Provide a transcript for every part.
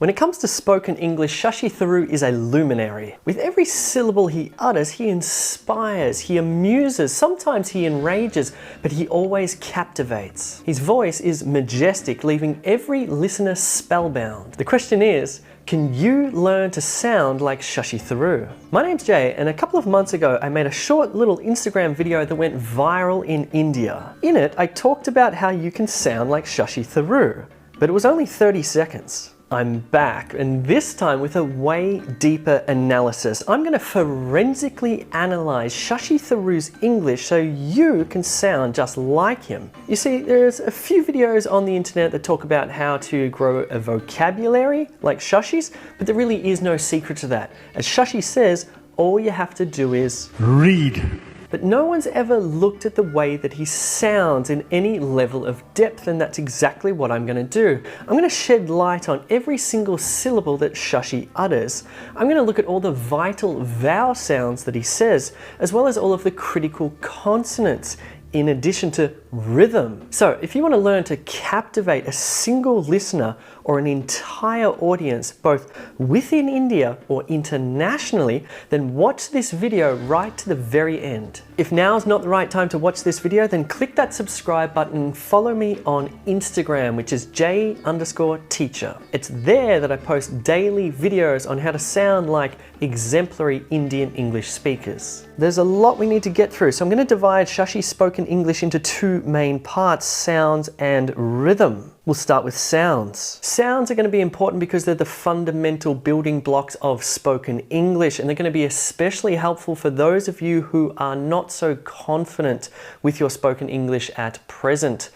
When it comes to spoken English, Shashi Tharoor is a luminary. With every syllable he utters, he inspires, he amuses, sometimes he enrages, but he always captivates. His voice is majestic, leaving every listener spellbound. The question is, can you learn to sound like Shashi Tharoor? My name's Jay, and a couple of months ago I made a short little Instagram video that went viral in India. In it, I talked about how you can sound like Shashi Tharoor, but it was only 30 seconds. I'm back, and this time with a way deeper analysis. I'm going to forensically analyze Shashi Tharoor's English so you can sound just like him. You see, there's a few videos on the internet that talk about how to grow a vocabulary like Shashi's, but there really is no secret to that. As Shashi says, all you have to do is read. But no one's ever looked at the way that he sounds in any level of depth, and that's exactly what I'm going to do. I'm going to shed light on every single syllable that Shashi utters. I'm going to look at all the vital vowel sounds that he says, as well as all of the critical consonants, in addition to rhythm. So if you want to learn to captivate a single listener or an entire audience, both within India or internationally, then watch this video right to the very end. If now is not the right time to watch this video, then click that subscribe button and follow me on Instagram, which is J_teacher. It's there that I post daily videos on how to sound like exemplary Indian English speakers. There's a lot we need to get through, so I'm going to divide Shashi's spoken English into two main parts, sounds and rhythm. We'll start with sounds. Sounds are going to be important because they're the fundamental building blocks of spoken English, and they're going to be especially helpful for those of you who are not so confident with your spoken English at present.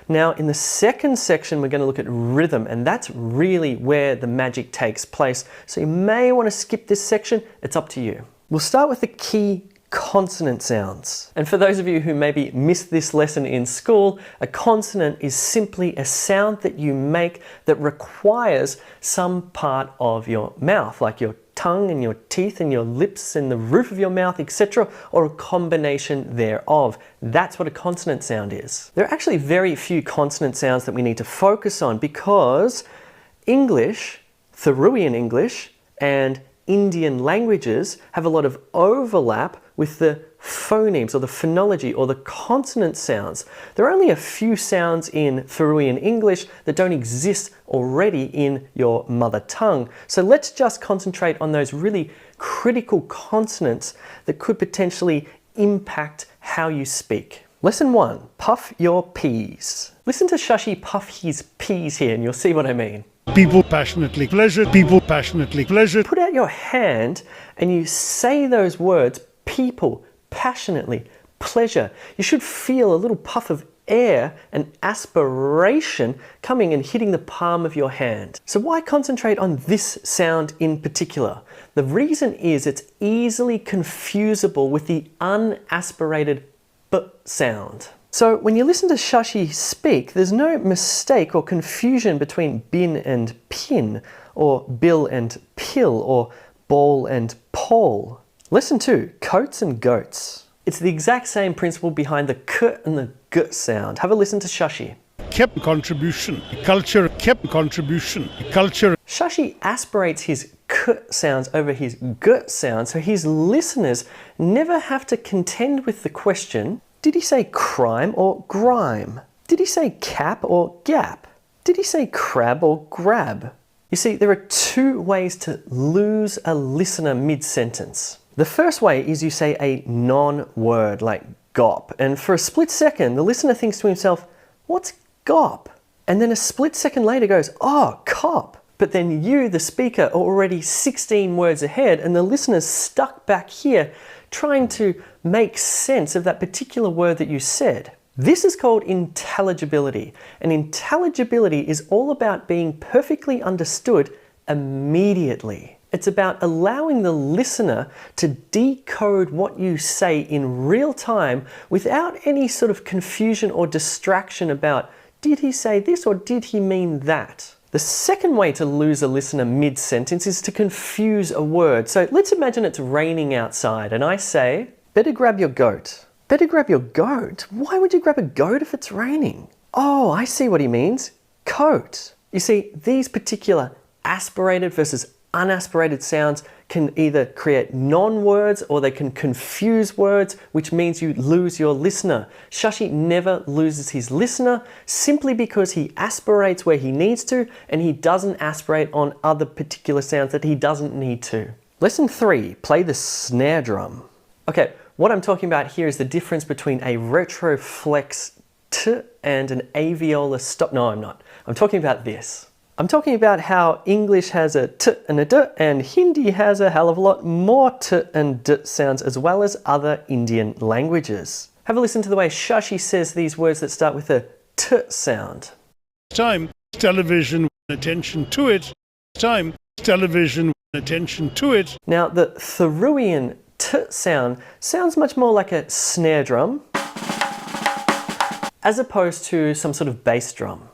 Now, in the second section, we're going to look at rhythm, and that's really where the magic takes place. So you may want to skip this section. It's up to you. We'll start with the key consonant sounds. And for those of you who maybe missed this lesson in school, a consonant is simply a sound that you make that requires some part of your mouth, like your tongue and your teeth and your lips and the roof of your mouth, etc., or a combination thereof. That's what a consonant sound is. There are actually very few consonant sounds that we need to focus on because English, Tharoorian English, and Indian languages have a lot of overlap with the phonemes or the phonology or the consonant sounds. There are only a few sounds in Tharoorian English that don't exist already in your mother tongue. So let's just concentrate on those really critical consonants that could potentially impact how you speak. Lesson 1, puff your peas. Listen to Shashi puff his peas here and you'll see what I mean. People passionately pleasure, people passionately pleasure. Put out your hand and you say those words, people, passionately, pleasure. You should feel a little puff of air and aspiration coming and hitting the palm of your hand. So why concentrate on this sound in particular? The reason is it's easily confusable with the unaspirated B sound. So when you listen to Shashi speak, there's no mistake or confusion between bin and pin, or bill and pill, or ball and pole. Lesson 2, coats and goats. It's the exact same principle behind the k and the g sound. Have a listen to Shashi. Kept contribution, culture, kept contribution, culture. Shashi aspirates his k sounds over his g sounds, so his listeners never have to contend with the question, did he say crime or grime? Did he say cap or gap? Did he say crab or grab? You see, there are two ways to lose a listener mid-sentence. The first way is you say a non-word like gop, and for a split second, the listener thinks to himself, what's gop? And then a split second later goes, oh, cop. But then you, the speaker, are already 16 words ahead, and the listener's stuck back here trying to make sense of that particular word that you said. This is called intelligibility, and intelligibility is all about being perfectly understood immediately. It's about allowing the listener to decode what you say in real time without any sort of confusion or distraction about, did he say this or did he mean that? The second way to lose a listener mid-sentence is to confuse a word. So let's imagine it's raining outside and I say, better grab your goat. Better grab your goat? Why would you grab a goat if it's raining? Oh, I see what he means. Coat. You see, these particular aspirated versus unaspirated sounds can either create non-words or they can confuse words, which means you lose your listener. Shashi never loses his listener simply because he aspirates where he needs to and he doesn't aspirate on other particular sounds that he doesn't need to. Lesson 3, play the snare drum. Okay, what I'm talking about here is the difference between a retroflex t and an aviolar stop. No, I'm not. I'm talking about this. I'm talking about how English has a t and a d and Hindi has a hell of a lot more t and d sounds as well as other Indian languages. Have a listen to the way Shashi says these words that start with a t sound. Time, television, attention to it. Time, television, attention to it. Now the Tharoorian t sound sounds much more like a snare drum as opposed to some sort of bass drum.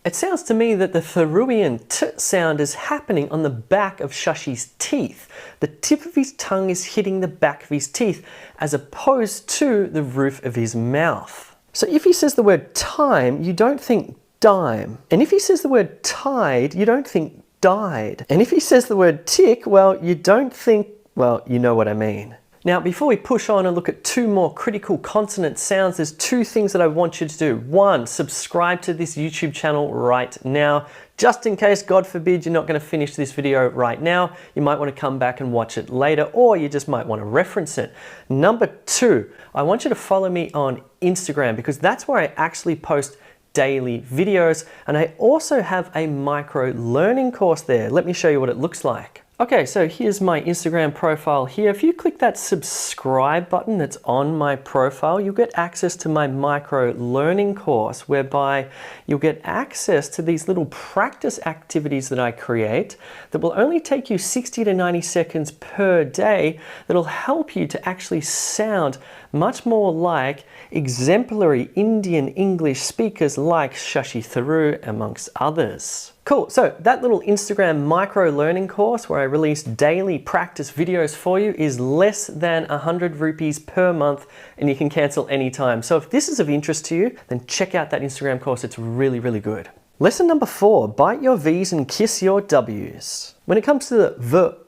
It sounds to me that the Tharoorian t sound is happening on the back of Shashi's teeth. The tip of his tongue is hitting the back of his teeth as opposed to the roof of his mouth. So if he says the word time, you don't think dime. And if he says the word tide, you don't think died. And if he says the word tick, well, you don't think, well, you know what I mean. Now, before we push on and look at 2 more critical consonant sounds, there's 2 things that I want you to do. 1, subscribe to this YouTube channel right now. Just in case, God forbid, you're not going to finish this video right now, you might want to come back and watch it later, or you just might want to reference it. Number 2, I want you to follow me on Instagram because that's where I actually post daily videos, and I also have a micro learning course there. Let me show you what it looks like. Okay, so here's my Instagram profile here. If you click that subscribe button that's on my profile, you'll get access to my micro learning course whereby you'll get access to these little practice activities that I create that will only take you 60 to 90 seconds per day that'll help you to actually sound much more like exemplary Indian English speakers like Shashi Tharoor amongst others. Cool, so that little Instagram micro learning course where I release daily practice videos for you is less than 100 rupees per month and you can cancel anytime. So if this is of interest to you, then check out that Instagram course, it's really, really good. Lesson number 4, bite your V's and kiss your W's. When it comes to the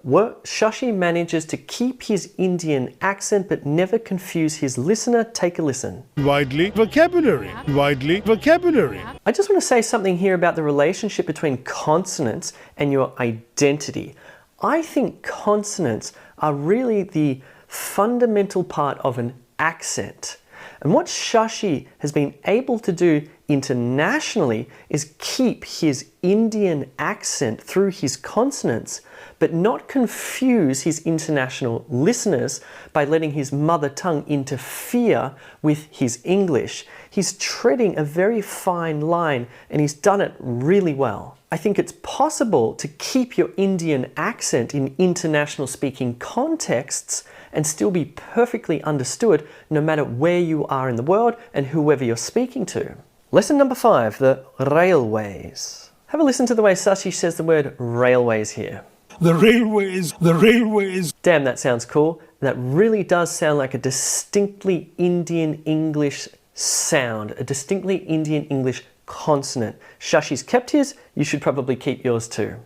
w, Shashi manages to keep his Indian accent but never confuse his listener. Take a listen. Widely vocabulary. Widely vocabulary. I just want to say something here about the relationship between consonants and your identity. I think consonants are really the fundamental part of an accent. And what Shashi has been able to do internationally is keep his Indian accent through his consonants, but not confuse his international listeners by letting his mother tongue interfere with his English. He's treading a very fine line and he's done it really well. I think it's possible to keep your Indian accent in international speaking contexts and still be perfectly understood no matter where you are in the world and whoever you're speaking to. Lesson number 5, the railways. Have a listen to the way Shashi says the word railways here. The railways, the railways. Damn, that sounds cool. That really does sound like a distinctly Indian English sound, a distinctly Indian English consonant. Shashi's kept his, you should probably keep yours too.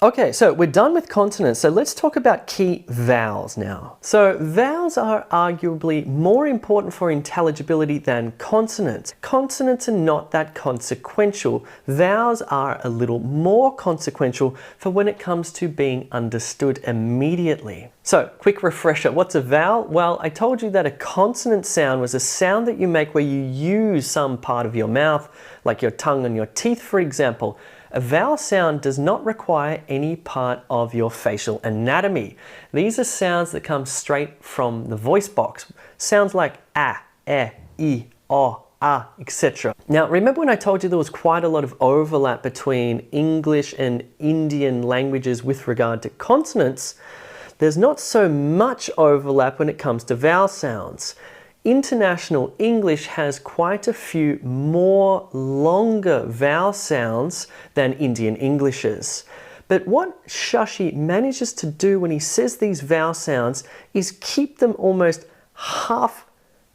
Okay, so we're done with consonants, so let's talk about key vowels now. So vowels are arguably more important for intelligibility than consonants. Consonants are not that consequential. Vowels are a little more consequential for when it comes to being understood immediately. So, quick refresher, what's a vowel? Well, I told you that a consonant sound was a sound that you make where you use some part of your mouth, like your tongue and your teeth, for example. A vowel sound does not require any part of your facial anatomy. These are sounds that come straight from the voice box. Sounds like a, e, o, a, etc. Now, remember when I told you there was quite a lot of overlap between English and Indian languages with regard to consonants? There's not so much overlap when it comes to vowel sounds. International English has quite a few more longer vowel sounds than Indian Englishes. But what Shashi manages to do when he says these vowel sounds is keep them almost half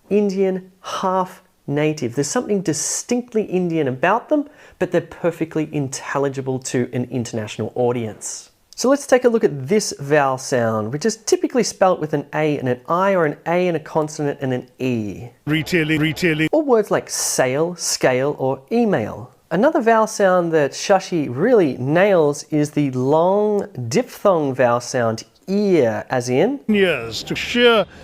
Indian, half native. There's something distinctly Indian about them, but they're perfectly intelligible to an international audience. So let's take a look at this vowel sound, which is typically spelt with an A and an I, or an A and a consonant and an E. Retailing. Or words like sail, scale, or email. Another vowel sound that Shashi really nails is the long diphthong vowel sound ear, as in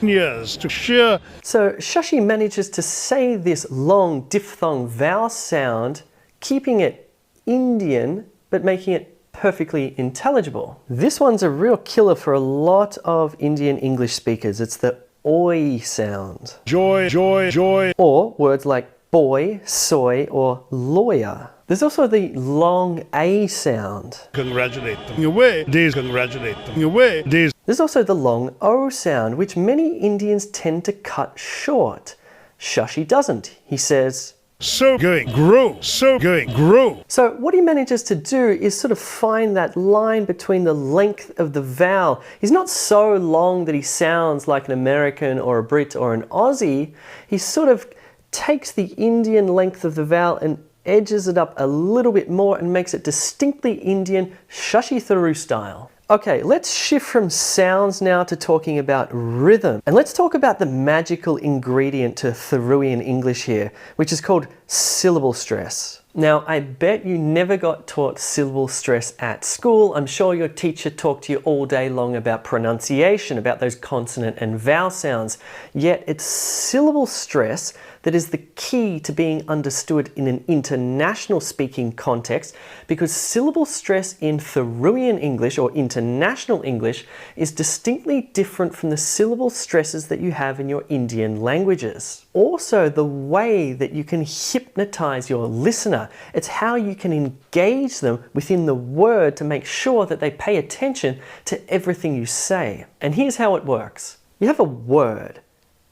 Years to shear. So Shashi manages to say this long diphthong vowel sound, keeping it Indian, but making it perfectly intelligible. This one's a real killer for a lot of Indian English speakers. It's the oi sound. Joy. Or words like boy, soy, or lawyer. There's also the long A sound. Congratulate them. Away. Days. Congratulate them. Away. Days. There's also the long O sound, which many Indians tend to cut short. Shashi doesn't. He says, So going. Grow. So going. Grow. So what he manages to do is sort of find that line between the length of the vowel. He's not so long that he sounds like an American or a Brit or an Aussie. He sort of takes the Indian length of the vowel and edges it up a little bit more and makes it distinctly Indian, Shashi Tharoor style. Okay, let's shift from sounds now to talking about rhythm. And let's talk about the magical ingredient to Tharoorian English here, which is called syllable stress. Now, I bet you never got taught syllable stress at school. I'm sure your teacher talked to you all day long about pronunciation, about those consonant and vowel sounds. Yet it's syllable stress that is the key to being understood in an international speaking context, because syllable stress in Tharoorian English or international English is distinctly different from the syllable stresses that you have in your Indian languages. Also, the way that you can hypnotize your listener, it's how you can engage them within the word to make sure that they pay attention to everything you say. And here's how it works. You have a word.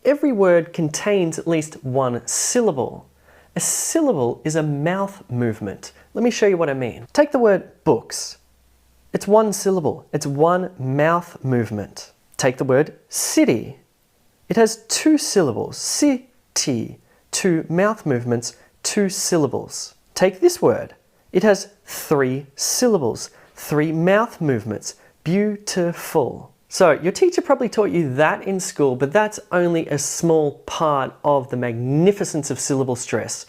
Every word contains at least one syllable. A syllable is a mouth movement. Let me show you what I mean. Take the word books. It's one syllable. It's one mouth movement. Take the word city. It has two syllables. City. Two mouth movements, two syllables. Take this word. It has three syllables, three mouth movements. Beautiful. So your teacher probably taught you that in school, but that's only a small part of the magnificence of syllable stress.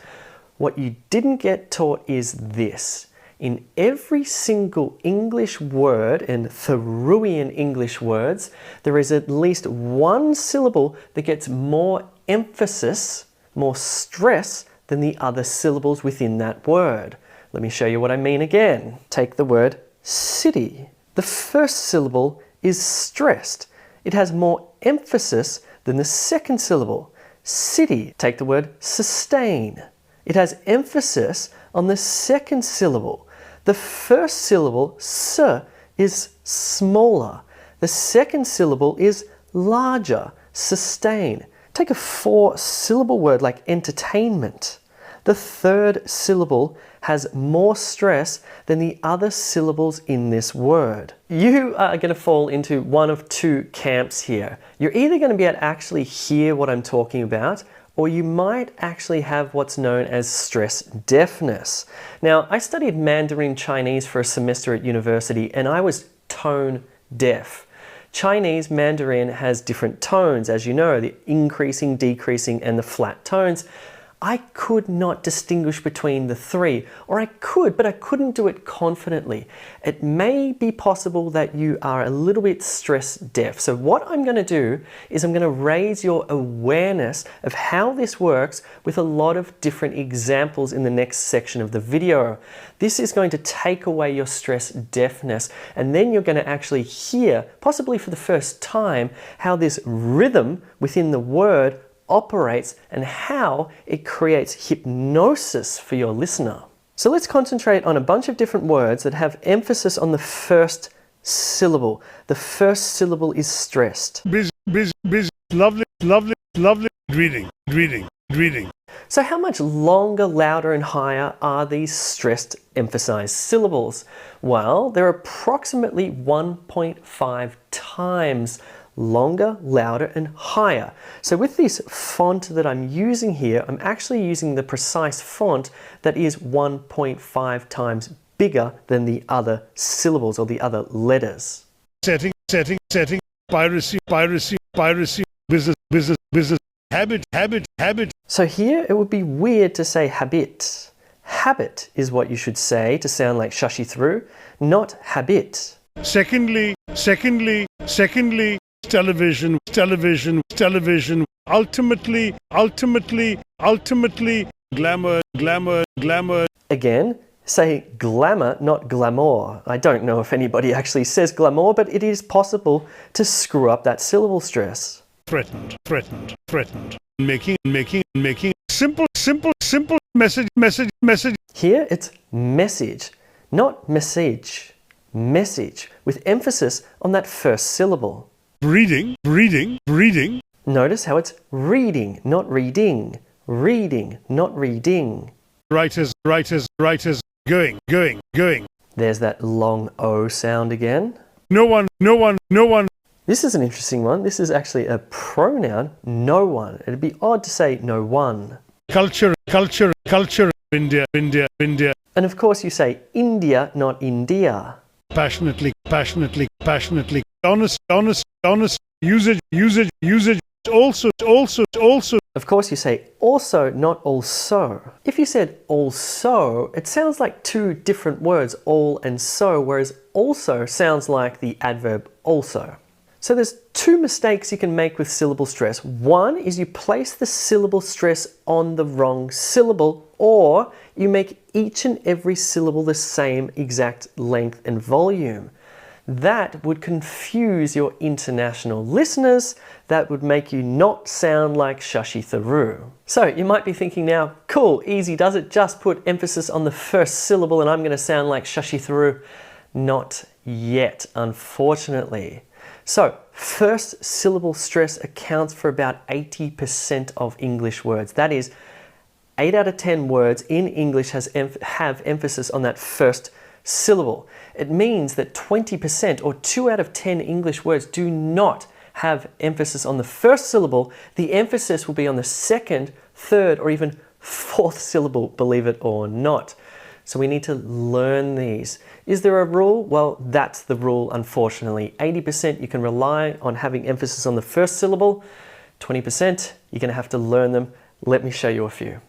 What you didn't get taught is this. In every single English word and Tharoorian English words, there is at least one syllable that gets more emphasis, more stress than the other syllables within that word. Let me show you what I mean again. Take the word city. The first syllable is stressed. It has more emphasis than the second syllable. City. Take the word sustain. It has emphasis on the second syllable. The first syllable, s, is smaller. The second syllable is larger, sustain. Take a 4-syllable word like entertainment. The third syllable has more stress than the other syllables in this word. You are going to fall into one of two camps here. You're either going to be able to actually hear what I'm talking about, or you might actually have what's known as stress deafness. Now, I studied Mandarin Chinese for a semester at university, and I was tone deaf. Chinese Mandarin has different tones, as you know, the increasing, decreasing, and the flat tones. I could not distinguish between the three, or I could, but I couldn't do it confidently. It may be possible that you are a little bit stress deaf. So what I'm going to do is I'm going to raise your awareness of how this works with a lot of different examples in the next section of the video. This is going to take away your stress deafness, and then you're going to actually hear, possibly for the first time, how this rhythm within the word operates and how it creates hypnosis for your listener. So let's concentrate on a bunch of different words that have emphasis on the first syllable. The first syllable is stressed. Busy. Lovely. Greeting. So how much longer, louder, and higher are these stressed, emphasized syllables? Well, they're approximately 1.5 times longer, louder, and higher. So with this font that I'm using here, I'm actually using the precise font that is 1.5 times bigger than the other syllables or the other letters. Setting, piracy, business, habit. So here it would be weird to say habit. Habit is what you should say to sound like Shashi Tharoor, not habit. Secondly, television, ultimately, glamour. Again, say glamour, not glamour. I don't know if anybody actually says glamour, but it is possible to screw up that syllable stress. Threatened. Making, simple, message. Here it's message, not message. Message, with emphasis on that first syllable. Reading. Notice how it's reading, not reading. Reading, not reading. Writers, going. There's that long O sound again. No one. This is an interesting one. This is actually a pronoun, no one. It'd be odd to say no one. Culture, India. And of course you say India, not India. Passionately, honest, usage, also. Of course you say also, not also. If you said also, it sounds like two different words, all and so, whereas also sounds like the adverb also. So there's two mistakes you can make with syllable stress. One is you place the syllable stress on the wrong syllable, or you make each and every syllable the same exact length and volume. That would confuse your international listeners. That would make you not sound like Shashi Tharoor. So you might be thinking now, cool, easy does it, just put emphasis on the first syllable and I'm going to sound like Shashi Tharoor. Not yet, unfortunately. So first syllable stress accounts for about 80% of English words. That is, 8 out of 10 words in English have emphasis on that first syllable. It means that 20% or 2 out of 10 English words do not have emphasis on the first syllable. The emphasis will be on the second, third, or even fourth syllable, believe it or not. So we need to learn these. Is there a rule? Well, that's the rule, unfortunately. 80% you can rely on having emphasis on the first syllable. 20% you're going to have to learn them. Let me show you a few.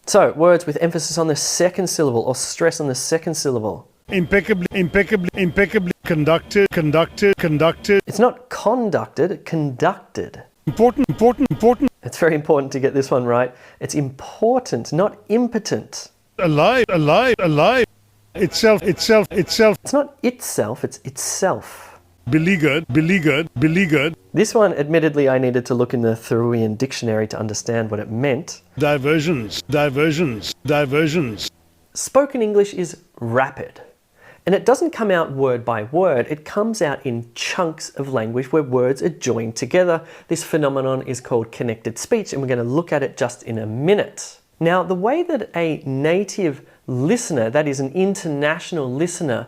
So words with emphasis on the second syllable or stress on the second syllable. Impeccably, conducted. It's not conducted, conducted. Important. It's very important to get this one right. It's important, not impotent. Alive. Itself. It's not itself, it's itself. Beleaguered. This one, admittedly, I needed to look in the Tharoorian dictionary to understand what it meant. Diversions. Spoken English is rapid. And it doesn't come out word by word, it comes out in chunks of language where words are joined together. This phenomenon is called connected speech, and we're going to look at it just in a minute. Now, the way that a native listener, that is an international listener,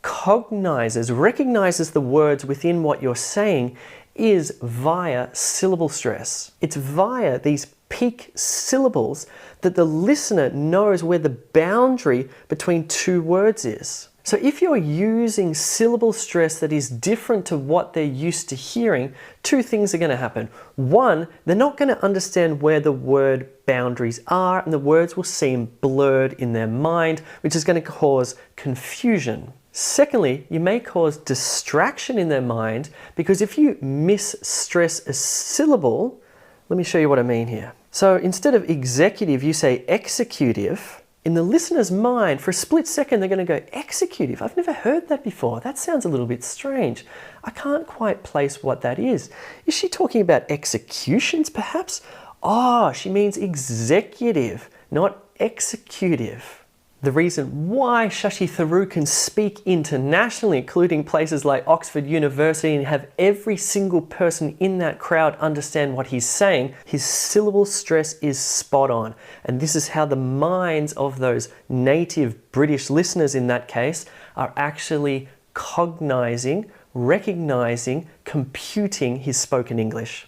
recognizes the words within what you're saying is via syllable stress. It's via these peak syllables that the listener knows where the boundary between two words is. So if you're using syllable stress that is different to what they're used to hearing, two things are going to happen. One, they're not going to understand where the word boundaries are, and the words will seem blurred in their mind, which is going to cause confusion. Secondly, you may cause distraction in their mind, because if you misstress a syllable, let me show you what I mean here. So instead of executive, you say executive. In the listener's mind, for a split second, they're going to go, executive? I've never heard that before. That sounds a little bit strange. I can't quite place what that is. Is she talking about executions, perhaps? Oh, she means executive, not executive. The reason why Shashi Tharoor can speak internationally, including places like Oxford University, and have every single person in that crowd understand what he's saying, his syllable stress is spot on. And this is how the minds of those native British listeners in that case are actually cognizing recognizing, computing his spoken English.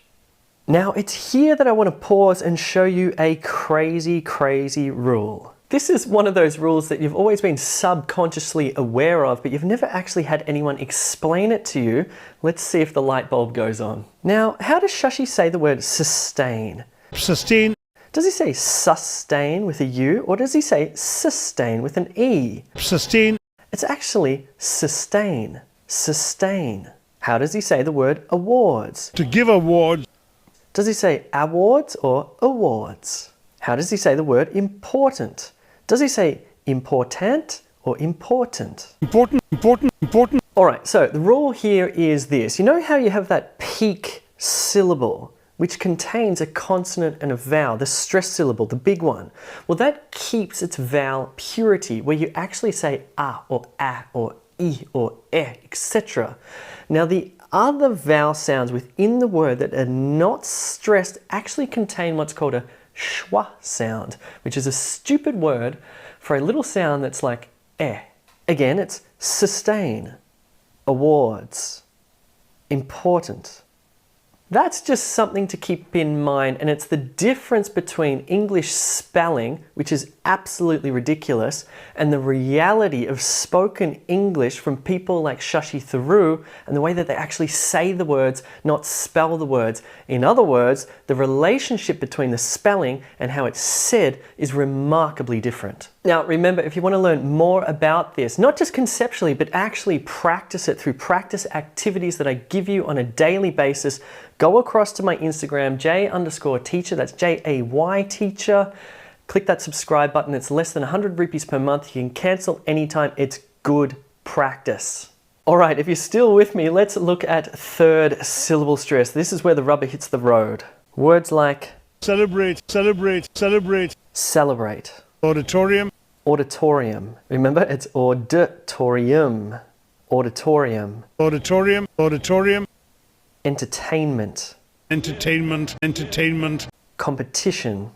Now, it's here that I want to pause and show you a crazy, crazy rule. This is one of those rules that you've always been subconsciously aware of, but you've never actually had anyone explain it to you. Let's see if the light bulb goes on. Now, how does Shashi say the word sustain? Sustain. Does he say sustain with a U, or does he say sustain with an E? Sustain. It's actually sustain. Sustain. How does he say the word awards? To give awards. Does he say awards or awards? How does he say the word important? Does he say important or important? Important, important, important. All right, so the rule here is this. You know how you have that peak syllable, which contains a consonant and a vowel, the stress syllable, the big one? Well, that keeps its vowel purity, where you actually say or a or I or e, etc. Now, the other vowel sounds within the word that are not stressed actually contain what's called a schwa sound, which is a stupid word for a little sound that's like eh. Again, it's sustain, awards, important. That's just something to keep in mind, and it's the difference between English spelling, which is absolutely ridiculous, and the reality of spoken English from people like Shashi Tharoor and the way that they actually say the words, not spell the words. In other words, the relationship between the spelling and how it's said is remarkably different. Now, remember, if you want to learn more about this, not just conceptually, but actually practice it through practice activities that I give you on a daily basis, go across to my Instagram, j_teacher, that's J-A-Y teacher. Click that subscribe button. It's less than 100 rupees per month. You can cancel anytime. It's good practice. All right, if you're still with me, let's look at third syllable stress. This is where the rubber hits the road. Words like Celebrate, celebrate, celebrate. celebrate, Auditorium. auditorium. Remember, it's auditorium, auditorium. Auditorium, auditorium. Entertainment, Entertainment, entertainment. competition,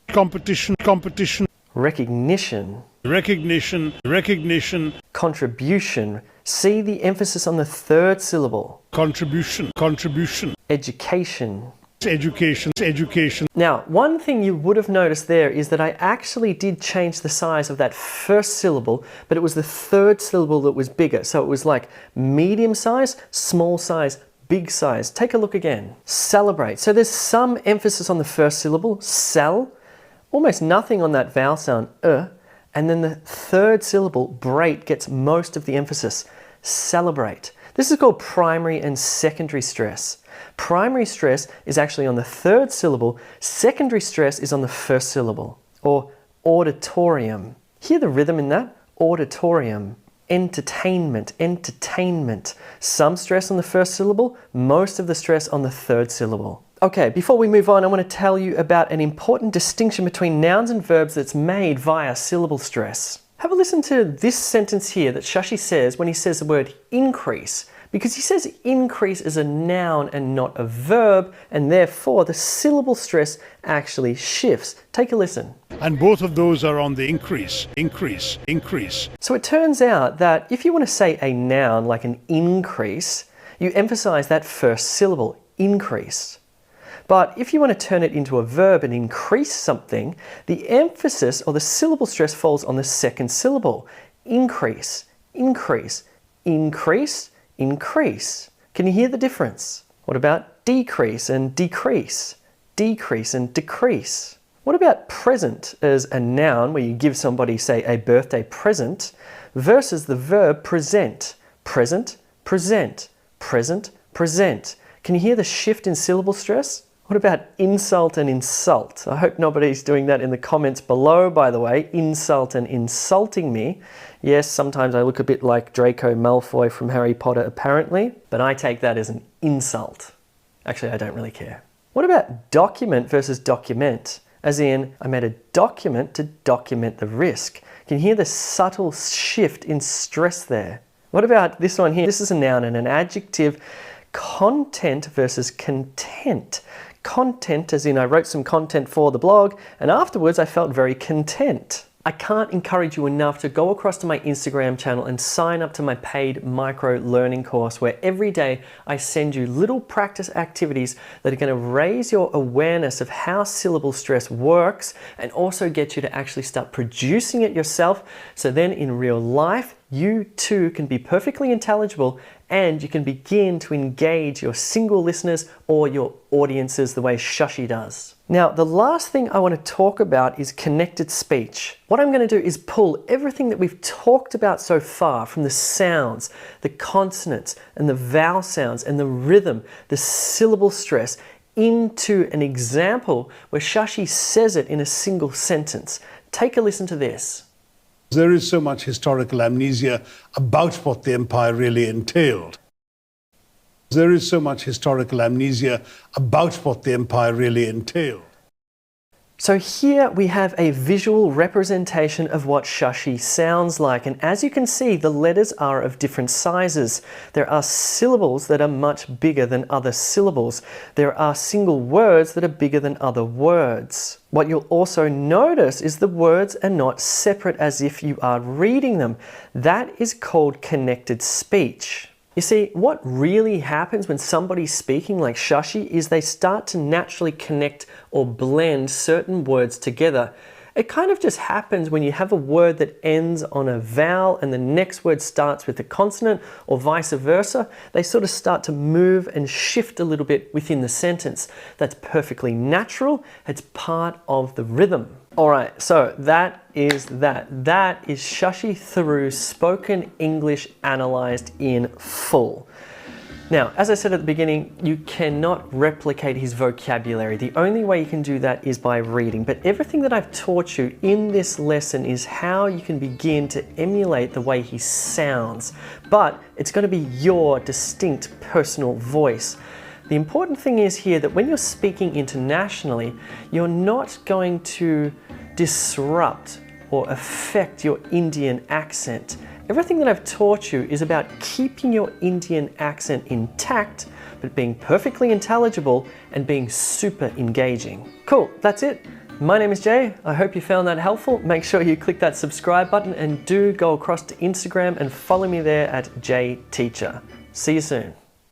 Competition, competition. recognition, Recognition, recognition. contribution. See the emphasis on the third syllable. Contribution, contribution. Education. Education, education. Now, one thing you would have noticed there is that I actually did change the size of that first syllable, but it was the third syllable that was bigger. So it was like medium size, small size, big size. Take a look again. Celebrate. So there's some emphasis on the first syllable, cel, almost nothing on that vowel sound, and then the third syllable, brate, gets most of the emphasis. Celebrate. This is called primary and secondary stress. Primary stress is actually on the third syllable. Secondary stress is on the first syllable. Or auditorium. Hear the rhythm in that? Auditorium. Entertainment, entertainment. Some stress on the first syllable, most of the stress on the third syllable. Okay, before we move on, I want to tell you about an important distinction between nouns and verbs that's made via syllable stress. Have a listen to this sentence here that Shashi says when he says the word increase, because he says increase is a noun and not a verb, and therefore the syllable stress actually shifts. Take a listen. And both of those are on the increase, increase, increase. So it turns out that if you want to say a noun like an increase, you emphasize that first syllable, increase. But if you want to turn it into a verb and increase something, the emphasis or the syllable stress falls on the second syllable. Increase, increase, increase, increase. Can you hear the difference? What about decrease and decrease? Decrease and decrease. What about present as a noun where you give somebody, say, a birthday present versus the verb present? Present, present, present, present. Can you hear the shift in syllable stress? What about insult and insult? I hope nobody's doing that in the comments below, by the way. Insult and insulting me. Yes, sometimes I look a bit like Draco Malfoy from Harry Potter, apparently, but I take that as an insult. Actually, I don't really care. What about document versus document? As in, I made a document to document the risk. Can you hear the subtle shift in stress there? What about this one here? This is a noun and an adjective. Content versus content. Content as in I wrote some content for the blog and afterwards I felt very content. I can't encourage you enough to go across to my Instagram channel and sign up to my paid micro learning course, where every day I send you little practice activities that are going to raise your awareness of how syllable stress works and also get you to actually start producing it yourself. So then in real life, you too can be perfectly intelligible and you can begin to engage your single listeners or your audiences the way Shashi does. Now, the last thing I want to talk about is connected speech. What I'm going to do is pull everything that we've talked about so far, from the sounds, the consonants and the vowel sounds and the rhythm, the syllable stress, into an example where Shashi says it in a single sentence. Take a listen to this. There is so much historical amnesia about what the empire really entailed. There is so much historical amnesia about what the empire really entailed. So here we have a visual representation of what Shashi sounds like, and as you can see, the letters are of different sizes. There are syllables that are much bigger than other syllables. There are single words that are bigger than other words. What you'll also notice is the words are not separate as if you are reading them. That is called connected speech. You see, what really happens when somebody's speaking like Shashi is they start to naturally connect or blend certain words together. It kind of just happens when you have a word that ends on a vowel and the next word starts with a consonant, or vice versa. They sort of start to move and shift a little bit within the sentence. That's perfectly natural. It's part of the rhythm. All right, so that is that. That is Shashi Tharoor's spoken English analyzed in full. Now, as I said at the beginning, you cannot replicate his vocabulary. The only way you can do that is by reading. But everything that I've taught you in this lesson is how you can begin to emulate the way he sounds. But it's going to be your distinct personal voice. The important thing is here that when you're speaking internationally, you're not going to disrupt or affect your Indian accent. Everything that I've taught you is about keeping your Indian accent intact, but being perfectly intelligible and being super engaging. Cool, that's it. My name is Jay. I hope you found that helpful. Make sure you click that subscribe button and do go across to Instagram and follow me there at JTeacher. See you soon.